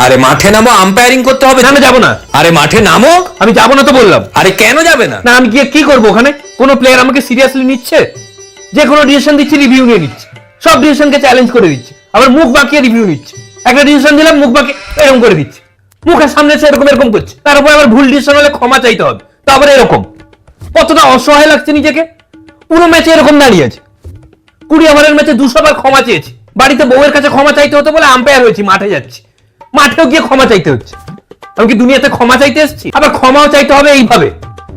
আরে মাঠে নামো, আম্পায়ারিং করতে হবে। না যাবো না। আরে মাঠে নামো। আমি যাবো না তো বললাম। আরে কেন যাবে না? না আমি গিয়ে কি করবো ওখানে? কোনো প্লেয়ার আমাকে সিরিয়াসলি নিচ্ছে? যে কোনো ডিসিশন দিচ্ছি রিভিউ নিয়ে নিচ্ছে, সব ডিসিশনকে চ্যালেঞ্জ করে দিচ্ছে, আবার মুখ বাঁকিয়ে রিভিউ নিচ্ছে। একটা ডিসিশন দিলাম, মুখ বাঁকিয়ে এরকম করে দিচ্ছে, মুখের সামনে এসে এরকম এরকম করছে। তার উপর আবার ভুল ডিসিশন হলে ক্ষমা চাইতে হবে, তো আবার এরকম। কতটা অসহায় লাগছে নিজেকে। পুরো ম্যাচে এরকম দাঁড়িয়ে আছে, 20 ওভারের ম্যাচে 200 বার ক্ষমা চেয়েছি। বাড়িতে বউয়ের কাছে ক্ষমা চাইতে হতো বলে আম্পায়ার হয়েছি, মাঠে যাচ্ছি, মাঠেও গিয়ে ক্ষমা চাইতে হচ্ছে। আমি কি দুনিয়াতে ক্ষমা চাইতে এসেছি? আবার ক্ষমাও চাইতে হবে এইভাবে?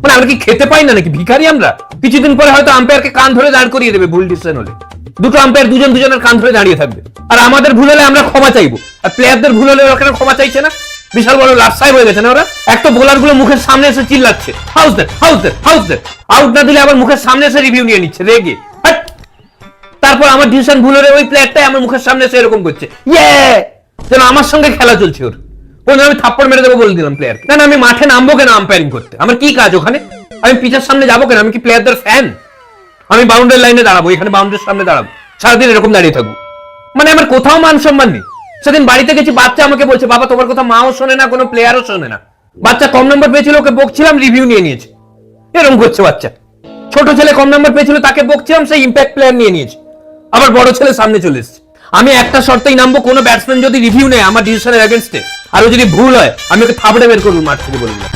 মানে আমরা কি খেতে পাই না নাকি, ভিখারি আমরা? কিছুদিন পরে হয়তো আম্পায়ারকে কান ধরে দাঁড় করিয়ে দেবে ভুল ডিসিশন হলে। দুটো আম্পায়ার দুজনের কান ধরে দাঁড়িয়ে থাকবে, আর আমাদের ভুল হলে আমরা ক্ষমা চাইবো, আর প্লেয়ারদের ভুল হলে ওখানে ক্ষমা চাইছে না। বিশাল বড় লাভ সাহেব হয়ে গেছে না ওরা। এক তো বোলার গুলো মুখের সামনে এসে চিল্লাচ্ছে হাউস দেন হাউস দেন হাউস দেন, আউট না দিলে আবার মুখের সামনে এসে রিভিউ নিয়ে নিচ্ছে রেগে। তারপর আমার ডিসিশন ভুল হলে ওই প্লেয়ারটাই আমার মুখের সামনে এসে এরকম করছে, ইয়ে, যেন আমার সঙ্গে খেলা চলছে ওর। কোন আমি থাপ্পড় মেরে দেবো বলে দিলাম প্লেয়ারকে। না আমি মাঠে নামবো কেন আম্পায়ারিং করতে? আমার কি কাজ ওখানে? আমি পিচের সামনে যাবো কেন? আমি কি প্লেয়ারদের ফ্যান? আমি বাউন্ডারি লাইনে দাঁড়াবো, এখানে বাউন্ডারির সামনে দাঁড়াবো, সারাদিন এরকম দাঁড়িয়ে থাকবো? মানে আমার কোথাও মান সম্মান নেই। সেদিন বাড়িতে গেছি, বাচ্চা আমাকে বলছে বাবা তোমার কথা মাও শোনে না, কোনো প্লেয়ারও শোনে না। বাচ্চা কম নম্বর পেয়েছিল, ওকে বকছিলাম, রিভিউ নিয়ে নিয়েছে। এরকম করছে বাচ্চা। ছোট ছেলে কম নম্বর পেয়েছিল, তাকে বকছিলাম, সেই ইম্প্যাক্ট প্লেয়ার নিয়ে নিয়েছে। আবার বড় ছেলে সামনে চলে এসেছে। আমি একটা শর্তেই নামবো, কোনো ব্যাটসম্যান যদি রিভিউ নেয় আমার ডিসিশনের এগেইনস্টে, আর ও যদি ভুল হয় আমি ওকে থাবড়ে বের করবো মাঠ থেকে বলে দিলাম।